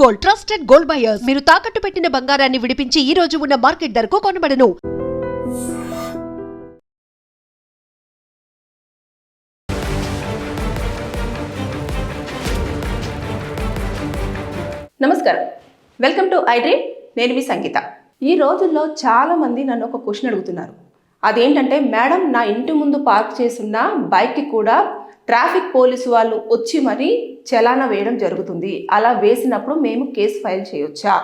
Gold, trusted gold buyers. మీరు తాకట్టు పెట్టిన బంగారాన్ని విడిపించి ఈ రోజు ఉన్న మార్కెట్ ధరకు కొనబడను. నమస్కారం, వెల్కమ్ టు ఐ డ్రీమ్. నేను మీ సంగీత. ఈ రోజుల్లో చాలామంది నన్ను ఒక క్వశ్చన్ అడుగుతున్నారు. అదేంటంటే, మేడం నా ఇంటి ముందు పార్క్ చేస్తున్న బైక్కి కూడా ట్రాఫిక్ పోలీసు వాళ్ళు వచ్చి మరీ చలానా వేయడం జరుగుతుంది. అలా వేసినప్పుడు మేము కేసు ఫైల్ చేయొచ్చా?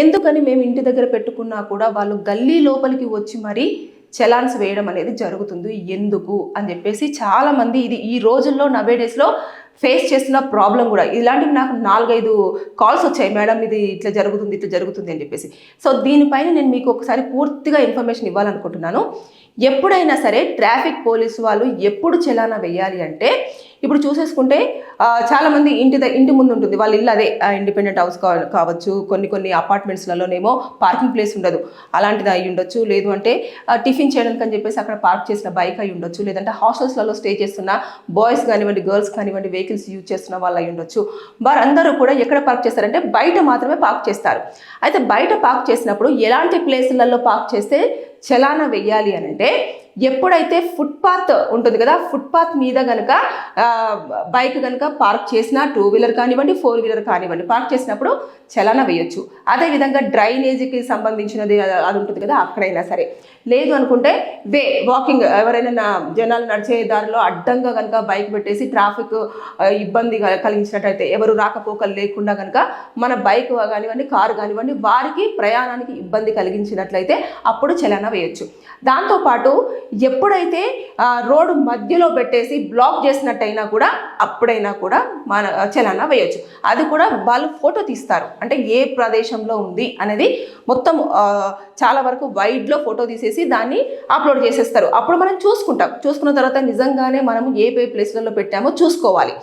ఎందుకని మేము ఇంటి దగ్గర పెట్టుకున్నా కూడా వాళ్ళు గల్లీ లోపలికి వచ్చి మరీ చలాన్స్ వేయడం అనేది జరుగుతుంది, ఎందుకు అని చెప్పేసి చాలామంది ఇది ఈ రోజుల్లో నవేడేస్లో ఫేస్ చేస్తున్న ప్రాబ్లం కూడా. ఇలాంటివి నాకు 4-5 కాల్స్ వచ్చాయి, మేడం ఇది ఇట్లా జరుగుతుంది అని చెప్పేసి. సో దీనిపైన నేను మీకు ఒకసారి పూర్తిగా ఇన్ఫర్మేషన్ ఇవ్వాలనుకుంటున్నాను. ఎప్పుడైనా సరే ట్రాఫిక్ పోలీసు వాళ్ళు ఎప్పుడు చలానా వేయాలి అంటే, ఇప్పుడు చూసేసుకుంటే చాలామంది ఇంటి ముందు ఉంటుంది వాళ్ళ ఇల్లు, అదే ఇండిపెండెంట్ హౌస్ కావచ్చు, కొన్ని అపార్ట్మెంట్స్లలోనేమో పార్కింగ్ ప్లేస్ ఉండదు, అలాంటిది అయి ఉండొచ్చు. లేదు అంటే టిఫిన్ చేయడానికి అని చెప్పేసి అక్కడ పార్క్ చేసిన బైక్ అయి ఉండొచ్చు. లేదంటే హాస్టల్స్లలో స్టే చేస్తున్న బాయ్స్ కానివ్వండి, గర్ల్స్ కానివ్వండి, వెహికల్స్ యూజ్ చేస్తున్న వాళ్ళు అయి ఉండొచ్చు. వారందరూ కూడా ఎక్కడ పార్క్ చేస్తారంటే బయట మాత్రమే పార్క్ చేస్తారు. అయితే బయట పార్క్ చేసినప్పుడు ఎలాంటి ప్లేసులలో పార్క్ చేస్తే చలానా వెయ్యాలి అని అంటే, ఎప్పుడైతే ఫుట్పాత్ ఉంటుంది కదా, ఫుట్పాత్ మీద కనుక బైక్ కనుక పార్క్ చేసినా, 2 వీలర్ కానివ్వండి, 4 వీలర్ కానివ్వండి, పార్క్ చేసినప్పుడు చలానా వేయొచ్చు. అదేవిధంగా డ్రైనేజీకి సంబంధించినది అది ఉంటుంది కదా, అక్కడైనా సరే. లేదు అనుకుంటే వాకింగ్, ఎవరైనా జనాలు నడిచే దారిలో అడ్డంగా కనుక బైక్ పెట్టేసి ట్రాఫిక్ ఇబ్బంది కలిగించినట్టయితే, ఎవరు రాకపోకలు లేకుండా కనుక మన బైక్ కానివ్వండి, కారు కానివ్వండి, వారికి ప్రయాణానికి ఇబ్బంది కలిగించినట్లయితే అప్పుడు చలానా వేయొచ్చు. దాంతోపాటు ఎప్పుడైతే రోడ్డు మధ్యలో పెట్టేసి బ్లాక్ చేసినట్టయినా కూడా అప్పుడైనా కూడా మన చలానా వేయొచ్చు. అది కూడా వాళ్ళు ఫోటో తీస్తారు, అంటే ఏ ప్రదేశంలో ఉంది అనేది మొత్తం చాలా వరకు వైడ్లో ఫోటో తీసేసి దాన్ని అప్లోడ్ చేసేస్తారు. అప్పుడు మనం చూసుకున్న తర్వాత నిజంగానే మనము ఏ ప్లేస్లలో పెట్టామో చూసుకోవాలి.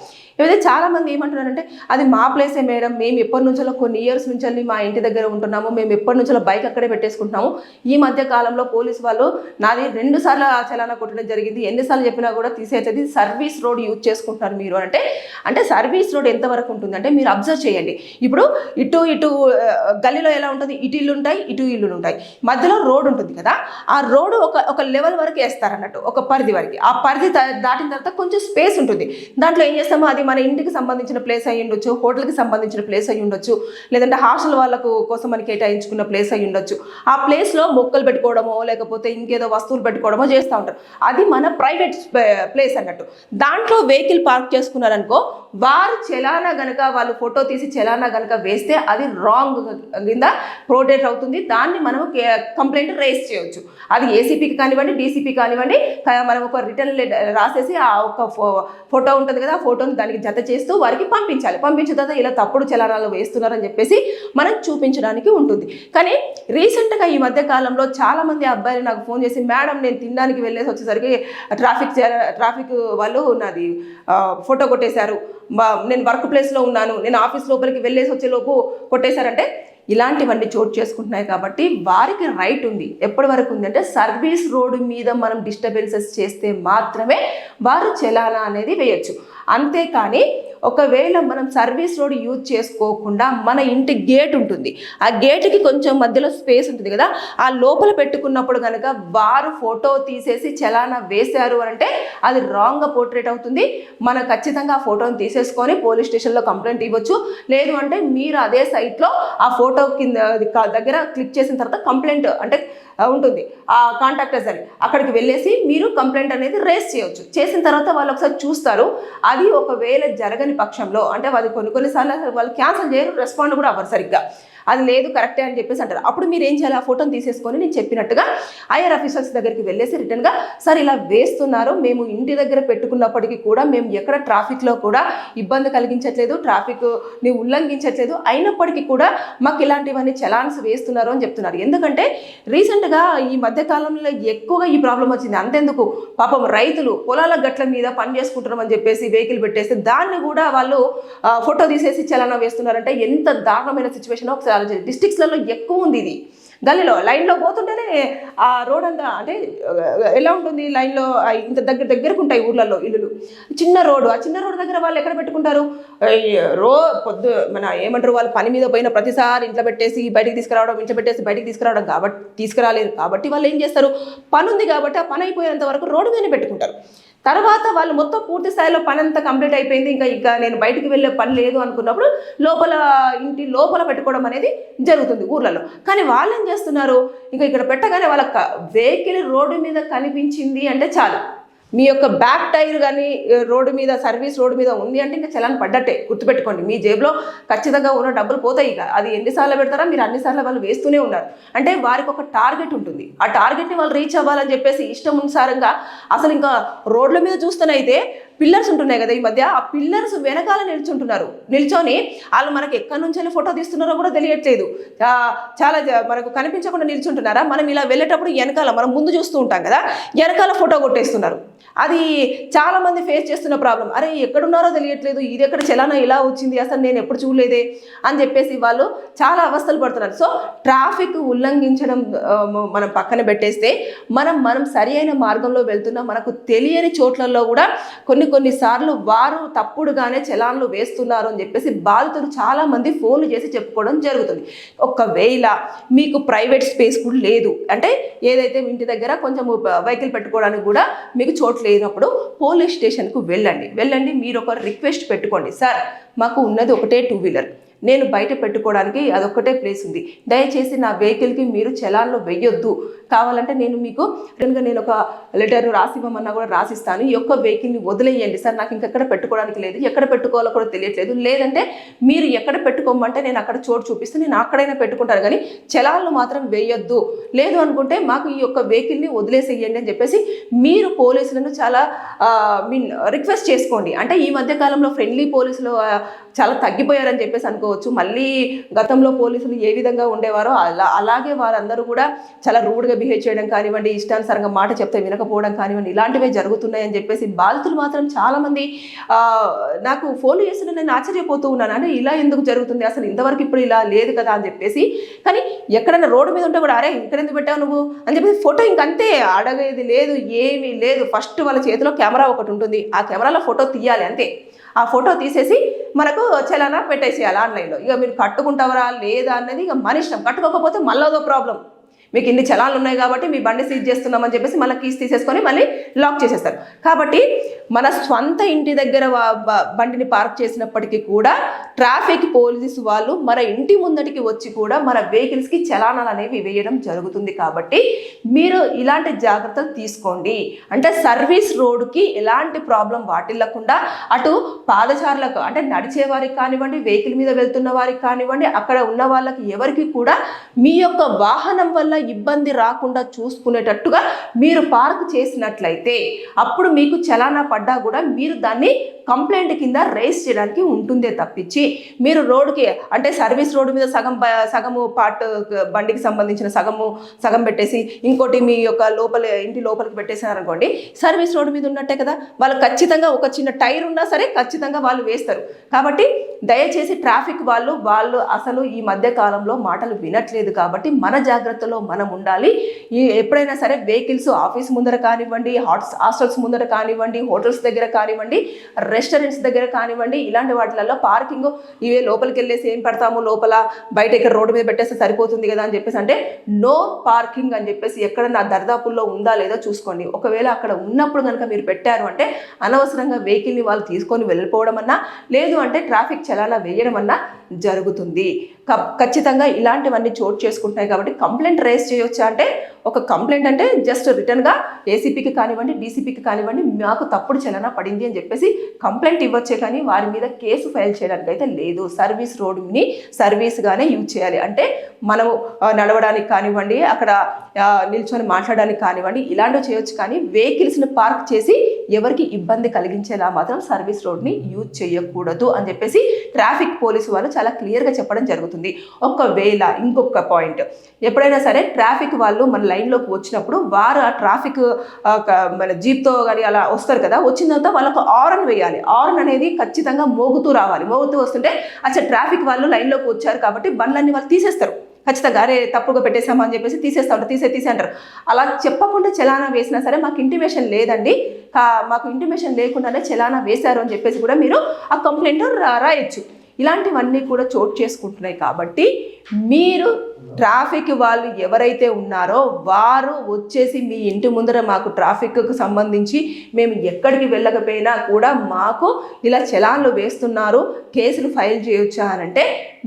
ఏదైతే చాలామంది ఏమంటున్నారంటే, అది మా ప్లేసే మేడం, మేము ఎప్పటి నుంచో కొన్ని ఇయర్స్ నుంచి మా ఇంటి దగ్గర ఉంటున్నాము, మేము ఎప్పటి నుంచో బైక్ అక్కడే పెట్టేసుకుంటున్నాము. ఈ మధ్య కాలంలో పోలీసు వాళ్ళు నాది 2 సార్లు చలానా కొట్టడం జరిగింది, ఎన్నిసార్లు చెప్పినా కూడా తీసేది, సర్వీస్ రోడ్ యూజ్ చేసుకుంటున్నారు మీరు అంటే సర్వీస్ రోడ్ ఎంతవరకు ఉంటుంది అంటే, మీరు అబ్జర్వ్ చేయండి. ఇప్పుడు ఇటు గల్లీలో ఎలా ఉంటుంది, ఇటు ఇల్లు ఉంటాయి, ఇటు ఇల్లులు ఉంటాయి, మధ్యలో రోడ్ ఉంటుంది కదా, ఆ రోడ్డు ఒక లెవెల్ వరకు వేస్తారన్నట్టు, ఒక పరిధి వరకు. ఆ పరిధి దాటిన తర్వాత కొంచెం స్పేస్ ఉంటుంది. దాంట్లో ఏం చేస్తామో, అది మన ఇంటికి సంబంధించిన ప్లేస్ అయ్యి ఉండొచ్చు, హోటల్కి సంబంధించిన ప్లేస్ అయ్యి ఉండొచ్చు, లేదంటే హాస్టల్ వాళ్ళకు కోసం మనకి కేటాయించుకున్న ప్లేస్ అయ్యి ఉండొచ్చు. ఆ ప్లేస్లో మొక్కలు పెట్టుకోవడమో లేకపోతే ఇంకేదో వస్తువులు పెట్టుకోవడమో చేస్తూ ఉంటారు. అది మన ప్రైవేట్ ప్లేస్ అన్నట్టు. దాంట్లో వెహికల్ పార్క్ చేసుకున్నారనుకో, వారు చలానా గనక వాళ్ళు ఫోటో తీసి చలానా గనక వేస్తే అది రాంగ్ కింద ప్రొటెక్ట్ అవుతుంది. దాన్ని మనం కంప్లైంట్ రేస్ చేయొచ్చు. అది ఏసీపీకి కానివ్వండి, డీసీపీ కానివ్వండి, మనం ఒక రిటర్న్ రాసేసి ఆ ఒక ఫోటో ఉంటుంది కదా, ఆ ఫోటోని దానికి జత చేస్తూ వారికి పంపించాలి. పంపించిన తర్వాత ఇలా తప్పుడు చలానాలు వేస్తున్నారని చెప్పేసి మనం చూపించడానికి ఉంటుంది. కానీ రీసెంట్గా ఈ మధ్య కాలంలో చాలామంది అబ్బాయిలు నాకు ఫోన్ చేసి, మేడం నేను తినడానికి వెళ్ళేసి వచ్చేసరికి ట్రాఫిక్ వాళ్ళు నాది ఫోటో కొట్టేశారు, నేను వర్క్ ప్లేస్లో ఉన్నాను, నేను ఆఫీస్ లోపలికి వెళ్ళేసి వచ్చేలోపు కొట్టేశారంటే, ఇలాంటివన్నీ చోటు చేసుకుంటున్నాయి. కాబట్టి వారికి రైట్ ఉంది. ఎప్పటి వరకు ఉంది అంటే, సర్వీస్ రోడ్డు మీద మనం డిస్టర్బెన్సెస్ చేస్తే మాత్రమే వారు చలానా అనేది వేయచ్చు. అంతేకాని ఒకవేళ మనం సర్వీస్ రోడ్ యూజ్ చేసుకోకుండా మన ఇంటి గేట్ ఉంటుంది, ఆ గేట్కి కొంచెం మధ్యలో స్పేస్ ఉంటుంది కదా, ఆ లోపల పెట్టుకున్నప్పుడు కనుక వారు ఫోటో తీసేసి చలానా వేశారు అంటే అది రాంగ్గా పోర్ట్రేట్ అవుతుంది. మనం ఖచ్చితంగా ఆ ఫోటోని తీసేసుకొని పోలీస్ స్టేషన్లో కంప్లైంట్ ఇవ్వచ్చు. లేదు అంటే మీరు అదే సైట్లో ఆ ఫోటో కింద దగ్గర క్లిక్ చేసిన తర్వాత కంప్లైంట్ అంటే ఉంటుంది, ఆ కాంటాక్టర్స్ అని అక్కడికి వెళ్ళేసి మీరు కంప్లైంట్ అనేది రేస్ చేయవచ్చు. చేసిన తర్వాత వాళ్ళు ఒకసారి చూస్తారు. అది ఒకవేళ జరగని పక్షంలో, అంటే అది కొన్నిసార్లు వాళ్ళు క్యాన్సిల్ చేయరు, రెస్పాండ్ కూడా అవ్వరు సరిగ్గా, అది లేదు కరెక్టే అని చెప్పేసి అంటారు. అప్పుడు మీరు ఏం చేయాలి, ఆ ఫోటోని తీసేసుకొని నేను చెప్పినట్టుగా ఐఆర్ ఆఫీసర్స్ దగ్గరికి వెళ్ళేసి రిటర్న్గా, సార్ ఇలా వేస్తున్నారు, మేము ఇంటి దగ్గర పెట్టుకున్నప్పటికీ కూడా మేము ఎక్కడ ట్రాఫిక్లో కూడా ఇబ్బంది కలిగించట్లేదు, ట్రాఫిక్ని ఉల్లంఘించట్లేదు, అయినప్పటికీ కూడా మాకు ఇలాంటివన్నీ చలాన్స్ వేస్తున్నారు అని చెప్తున్నారు. ఎందుకంటే రీసెంట్గా ఈ మధ్యకాలంలో ఎక్కువగా ఈ ప్రాబ్లం వచ్చింది. అంతెందుకు, పాపం రైతులు పొలాల గట్ల మీద పని చేసుకుంటున్నామని చెప్పేసి వెహికల్ పెట్టేసి దాన్ని కూడా వాళ్ళు ఫోటో తీసేసి చలానా వేస్తున్నారంటే ఎంత దారుణమైన సిచ్యువేషన్. ఒకసారి ఒకసారి ఆలోచించండి. డిస్ట్రిక్ట్స్లలో ఎక్కువ ఉంది ఇది. గల్లీలో లైన్లో పోతుంటేనే ఆ రోడ్ అంతా అంటే ఎలా ఉంటుంది, లైన్లో ఇంత దగ్గరకు ఉంటాయి ఊర్లలో ఇల్లులు, చిన్న రోడ్డు. ఆ చిన్న రోడ్డు దగ్గర వాళ్ళు ఎక్కడ పెట్టుకుంటారు? మన ఏమంటారు, వాళ్ళు పని మీద పోయిన ప్రతిసారి ఇంట్లో పెట్టేసి బయటికి తీసుకురావడం, ఇంట్లో పెట్టేసి బయటికి తీసుకురావడం కాబట్టి తీసుకురాలేరు. కాబట్టి వాళ్ళు ఏం చేస్తారు, పని ఉంది కాబట్టి ఆ పని అయిపోయేంత వరకు రోడ్డు మీదనే పెట్టుకుంటారు. తర్వాత వాళ్ళు మొత్తం పూర్తి స్థాయిలో పని అంతా కంప్లీట్ అయిపోయింది, ఇంకా నేను బయటికి వెళ్ళే పని లేదు అనుకున్నప్పుడు ఇంటి లోపల పెట్టుకోవడం అనేది జరుగుతుంది ఊర్లలో. కానీ వాళ్ళు ఏం చేస్తున్నారు, ఇంకా ఇక్కడ పెట్టగానే వాళ్ళ వెహికల్ రోడ్డు మీద కనిపించింది అంటే చాలు, మీ యొక్క బ్యాక్ టైర్ కానీ రోడ్డు మీద సర్వీస్ రోడ్డు మీద ఉంది అంటే ఇంకా చలాన్ పడ్డట్టే. గుర్తుపెట్టుకోండి, మీ జేబులో ఖచ్చితంగా ఉన్న డబ్బులు పోతాయి. ఇక అది ఎన్నిసార్లు పెడతారా, మీరు అన్నిసార్లు వాళ్ళు వేస్తూనే ఉన్నారు. అంటే వారికి ఒక టార్గెట్ ఉంటుంది, ఆ టార్గెట్ని వాళ్ళు రీచ్ అవ్వాలని చెప్పేసి ఇష్టముసారంగా అసలు ఇంకా రోడ్ల మీద చూస్తేనైతే పిల్లర్స్ ఉంటున్నాయి కదా ఈ మధ్య, ఆ పిల్లర్స్ వెనకాల నిల్చొని వాళ్ళు మనకి ఎక్కడి నుంచి ఫోటో తీస్తున్నారో కూడా తెలియట్లేదు. చాలా మనకు కనిపించకుండా నిల్చుంటున్నారా. మనం ఇలా వెళ్ళేటప్పుడు వెనకాల మనం ముందు చూస్తూ ఉంటాం కదా, వెనకాల ఫోటో కొట్టేస్తున్నారు. అది చాలా మంది ఫేస్ చేస్తున్న ప్రాబ్లం. అరే ఎక్కడున్నారో తెలియట్లేదు, ఇది ఎక్కడ చలానా ఇలా వచ్చింది, అసలు నేను ఎప్పుడు చూడలేదే అని చెప్పేసి వాళ్ళు చాలా అవస్థలు పడుతున్నారు. సో ట్రాఫిక్ ఉల్లంఘించడం మనం పక్కన పెట్టేస్తే మనం సరి అయిన మార్గంలో వెళ్తున్నా మనకు తెలియని చోట్లలో కూడా కొన్నిసార్లు వారు తప్పుడుగానే చలాన్లు వేస్తున్నారు అని చెప్పేసి బాధితులు చాలా మంది ఫోన్లు చేసి చెప్పుకోవడం జరుగుతుంది. ఒకవేళ మీకు ప్రైవేట్ స్పేస్ కూడా లేదు అంటే, ఏదైతే ఇంటి దగ్గర కొంచెం వెహికల్ పెట్టుకోవడానికి కూడా మీకు చోటు లేనప్పుడు పోలీస్ స్టేషన్కు వెళ్ళండి. మీరు ఒక రిక్వెస్ట్ పెట్టుకోండి, సార్ మాకు ఉన్నది ఒకటే 2 వీలర్, నేను బయట పెట్టుకోవడానికి అదొక్కటే ప్లేస్ ఉంది, దయచేసి నా వెహికల్కి మీరు చలాన్లో వెయ్యొద్దు, కావాలంటే నేను మీకు నేను ఒక లెటర్ రాసివ్వమన్నా కూడా రాసిస్తాను, ఈ యొక్క వెహికల్ని వదిలేయండి సార్, నాకు ఇంకెక్కడ పెట్టుకోవడానికి లేదు, ఎక్కడ పెట్టుకోవాలో కూడా తెలియట్లేదు, లేదంటే మీరు ఎక్కడ పెట్టుకోమంటే నేను అక్కడ చోటు చూపిస్తే నేను అక్కడైనా పెట్టుకుంటాను, కానీ చలాన్లు మాత్రం వేయొద్దు, లేదు అనుకుంటే మాకు ఈ యొక్క వెహికల్ని వదిలేసేయండి అని చెప్పేసి మీరు పోలీసులను చాలా రిక్వెస్ట్ చేసుకోండి. అంటే ఈ మధ్య కాలంలో ఫ్రెండ్లీ పోలీసులు చాలా తగ్గిపోయారని చెప్పేసి అనుకోవచ్చు. మళ్ళీ గతంలో పోలీసులు ఏ విధంగా ఉండేవారో అలాగే వారందరూ కూడా చాలా రూడ్గా బిహేవ్ చేయడం కానివ్వండి, ఇష్టానుసారంగా మాట చెప్తే వినకపోవడం కానివ్వండి, ఇలాంటివే జరుగుతున్నాయని చెప్పేసి బాధితులు మాత్రం చాలామంది నాకు ఫోన్లు చేస్తుంటే నేను ఆశ్చర్యపోతూ ఉన్నాను. అంటే ఇలా ఎందుకు జరుగుతుంది, అసలు ఇంతవరకు ఇప్పుడు ఇలా లేదు కదా అని చెప్పేసి. కానీ ఎక్కడైనా రోడ్డు మీద ఉంటే కూడా అరే ఇక్కడ ఎందుకు పెట్టావు నువ్వు అని చెప్పేసి ఫోటో ఇంకంతే, అడగేది లేదు, ఏమీ లేదు. ఫస్ట్ వాళ్ళ చేతిలో కెమెరా ఒకటి ఉంటుంది, ఆ కెమెరాలో ఫోటో తీయాలి అంతే. ఆ ఫోటో తీసేసి మనకు చలానా పెట్టేసేయాలి ఆన్లైన్లో. ఇక మీరు కట్టుకుంటావరా లేదా అన్నది ఇక మన ఇష్టం. కట్టుకోకపోతే మళ్ళీ అదో ప్రాబ్లం. మీకు ఇన్ని చలాన్లు ఉన్నాయి కాబట్టి మీ బండి సీజ్ చేస్తున్నామని చెప్పేసి మళ్ళీ కీస్ తీసేసుకొని మళ్ళీ లాక్ చేసేస్తారు. కాబట్టి మన స్వంత ఇంటి దగ్గర బండిని పార్క్ చేసినప్పటికీ కూడా ట్రాఫిక్ పోలీసు వాళ్ళు మన ఇంటి ముందటికి వచ్చి కూడా మన వెహికల్స్కి చలానాలు అనేవి వేయడం జరుగుతుంది. కాబట్టి మీరు ఇలాంటి జాగ్రత్తలు తీసుకోండి. అంటే సర్వీస్ రోడ్డుకి ఎలాంటి ప్రాబ్లం వాటిల్లకుండా అటు పాదచారులకు అంటే నడిచే వారికి కానివ్వండి, వెహికల్ మీద వెళ్తున్న వారికి కానివ్వండి, అక్కడ ఉన్న వాళ్ళకి ఎవరికి కూడా మీ యొక్క వాహనం వల్ల ఇబ్బంది రాకుండా చూసుకునేటట్టుగా మీరు పార్క్ చేసినట్లయితే అప్పుడు మీకు చలానా పడ్డా కూడా మీరు దాన్ని కంప్లైంట్ కింద రేస్ చేయడానికి ఉంటుందే తప్పించి మీరు రోడ్డుకి అంటే సర్వీస్ రోడ్డు మీద సగము పార్ట్ బండికి సంబంధించిన సగం పెట్టేసి ఇంకోటి మీ యొక్క ఇంటి లోపలికి పెట్టేసారనుకోండి, సర్వీస్ రోడ్డు మీద ఉన్నట్టే కదా. వాళ్ళు ఖచ్చితంగా ఒక చిన్న టైర్ ఉన్నా సరే ఖచ్చితంగా వాళ్ళు వేస్తారు. కాబట్టి దయచేసి ట్రాఫిక్ వాళ్ళు అసలు ఈ మధ్య కాలంలో మాటలు వినట్లేదు. కాబట్టి మన జాగ్రత్తలో మనం ఉండాలి. ఎప్పుడైనా సరే వెహికల్స్ ఆఫీస్ ముందర కానివ్వండి, హాస్టల్స్ ముందర కానివ్వండి, హోటల్స్ దగ్గర కానివ్వండి, రెస్టారెంట్స్ దగ్గర కానివ్వండి, ఇలాంటి వాటిలలో పార్కింగ్ ఇవే లోపలికి వెళ్ళేసి ఏం పెడతాము, లోపల బయట ఇక్కడ రోడ్డు మీద పెట్టేస్తే సరిపోతుంది కదా అని చెప్పేసి అంటే నో పార్కింగ్ అని చెప్పేసి ఎక్కడ నా దర్దాపుల్లో ఉందా లేదో చూసుకోండి. ఒకవేళ అక్కడ ఉన్నప్పుడు కనుక మీరు పెట్టారు అంటే అనవసరంగా వెహికల్ని వాళ్ళు తీసుకొని వెళ్ళిపోవడం అన్నా లేదు అంటే ట్రాఫిక్ చలానా వేయడం అన్నా జరుగుతుంది. ఖచ్చితంగా ఇలాంటివన్నీ చోటు చేసుకుంటున్నాయి. కాబట్టి కంప్లైంట్ రేస్ చేయొచ్చా అంటే ఒక కంప్లైంట్ అంటే జస్ట్ రిటర్న్గా ఏసీపీకి కానివ్వండి, డీసీపీకి కానివ్వండి మాకు తప్పుడు చలానా పడింది అని చెప్పేసి కంప్లైంట్ ఇవ్వచ్చే, కానీ వారి మీద కేసు ఫైల్ చేయడానికి అయితే లేదు. సర్వీస్ రోడ్డుని సర్వీస్గానే యూజ్ చేయాలి. అంటే మనము నడవడానికి కానివ్వండి, అక్కడ నిల్చొని మాట్లాడడానికి కానివ్వండి, ఇలాంటివి చేయొచ్చు. కానీ వెహికల్స్ని పార్క్ చేసి ఎవరికి ఇబ్బంది కలిగించేలా మాత్రం సర్వీస్ రోడ్ని యూజ్ చేయకూడదు అని చెప్పేసి ట్రాఫిక్ పోలీసు వాళ్ళు చాలా క్లియర్గా చెప్పడం జరుగుతుంది. ఒకవేళ ఇంకొక పాయింట్, ఎప్పుడైనా సరే ట్రాఫిక్ వాళ్ళు మన లైన్లోకి వచ్చినప్పుడు వారు ఆ ట్రాఫిక్ మన జీప్తో కానీ అలా వస్తారు కదా, వచ్చిన తర్వాత వాళ్ళకు ఆరన్ వేయాలి. ఆరన్ అనేది ఖచ్చితంగా మోగుతూ రావాలి. మోగుతూ వస్తుంటే అసలు ట్రాఫిక్ వాళ్ళు లైన్లోకి వచ్చారు కాబట్టి బండ్లన్నీ వాళ్ళు తీసేస్తారు ఖచ్చితంగా. అరే తప్పుగా పెట్టేసామా అని చెప్పేసి తీసేస్తా ఉంటారు, తీసే అంటారు. అలా చెప్పకుండా చలానా వేసినా సరే మాకు ఇంటిమేషన్ లేదండి, మాకు ఇంటిమేషన్ లేకుండానే చలానా వేశారు అని చెప్పేసి కూడా మీరు ఆ కంప్లైంట్ రాయొచ్చు. ఇలాంటివన్నీ కూడా చోటు చేసుకుంటున్నాయి. కాబట్టి మీరు ట్రాఫిక్ వాళ్ళు ఎవరైతే ఉన్నారో వారు వచ్చేసి మీ ఇంటి ముందర మాకు ట్రాఫిక్కు సంబంధించి మేము ఎక్కడికి వెళ్ళకపోయినా కూడా మాకు ఇలా చలాన్లు వేస్తున్నారు, కేసులు ఫైల్ చేయొచ్చా అని అంటే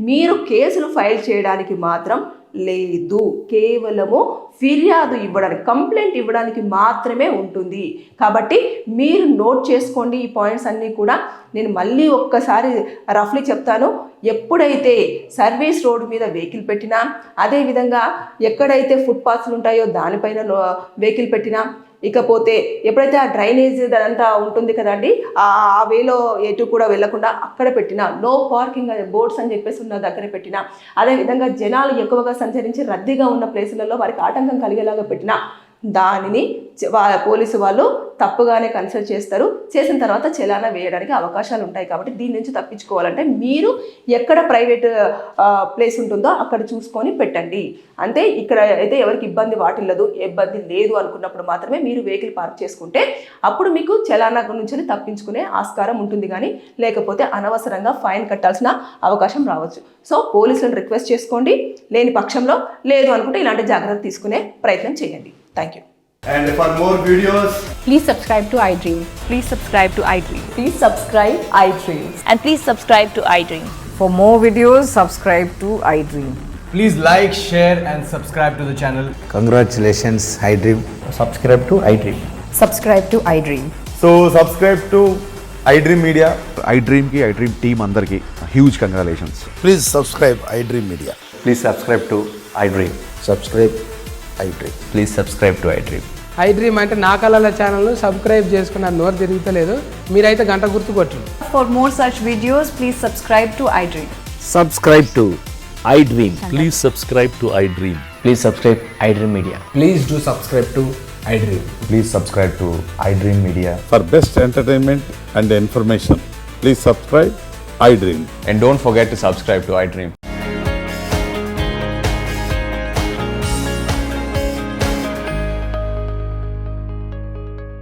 మీరు కేసులు ఫైల్ చేయడానికి మాత్రం లేదు. కేవలము ఫిర్యాదు ఇవ్వడానికి, కంప్లైంట్ ఇవ్వడానికి మాత్రమే ఉంటుంది. కాబట్టి మీరు నోట్ చేసుకోండి ఈ పాయింట్స్ అన్నీ కూడా. నేను మళ్ళీ ఒక్కసారి రఫ్లీ చెప్తాను. ఎప్పుడైతే సర్వీస్ రోడ్డు మీద వెహికల్ పెట్టినా, అదేవిధంగా ఎక్కడైతే ఫుట్పాత్లు ఉంటాయో దానిపైన వెహికల్ పెట్టినా, ఇకపోతే ఎప్పుడైతే ఆ డ్రైనేజ్ అదంతా ఉంటుంది కదండి, ఆ వేలో ఎటు కూడా వెళ్లకుండా అక్కడ పెట్టినా, నో పార్కింగ్ బోర్డ్స్ అని చెప్పేసి ఉన్న దగ్గర పెట్టినా, అదేవిధంగా జనాలు ఎక్కువగా సంచరించి రద్దీగా ఉన్న ప్లేసులలో వారికి ఆటంకం కలిగేలాగా పెట్టినా దానిని పోలీసు వాళ్ళు తప్పుగానే కన్సిడర్ చేస్తారు. చేసిన తర్వాత చలానా వేయడానికి అవకాశాలు ఉంటాయి. కాబట్టి దీని నుంచి తప్పించుకోవాలంటే మీరు ఎక్కడ ప్రైవేట్ ప్లేస్ ఉంటుందో అక్కడ చూసుకొని పెట్టండి. అంటే ఇక్కడ అయితే ఎవరికి ఇబ్బంది వాటిల్లదు, ఇబ్బంది లేదు అనుకున్నప్పుడు మాత్రమే మీరు వెహికల్ పార్క్ చేసుకుంటే అప్పుడు మీకు చలానా నుంచి తప్పించుకునే ఆస్కారం ఉంటుంది. కానీ లేకపోతే అనవసరంగా ఫైన్ కట్టాల్సిన అవకాశం రావచ్చు. సో పోలీసులను రిక్వెస్ట్ చేసుకోండి. లేని పక్షంలో లేదు అనుకుంటే ఇలాంటి జాగ్రత్త తీసుకునే ప్రయత్నం చేయండి. Thank you. And for more videos, Please subscribe to iDream. Please subscribe to iDream. Please subscribe iDream. And please subscribe to iDream. For more videos, subscribe to iDream. please like, share and subscribe to the channel. Congratulations, iDream. Subscribe to iDream. Subscribe to iDream. So subscribe to iDream Media. iDream ki iDream team andarki huge congratulations. Please subscribe iDream Media. Please subscribe to iDream. Subscribe iDream. Please subscribe to iDream. iDream అంటే నా కళల ఛానల్ను subscribe చేసుకున్న నోరు తిరుగుతలేదు, మీరైతే గంట గుర్తు కొట్టండి. For more such videos, please subscribe to iDream. Subscribe to iDream. Please subscribe to iDream. Please subscribe iDream Media. Please do subscribe to iDream. Please subscribe to iDream Media. For best entertainment and information, please subscribe iDream. And don't forget to subscribe to iDream.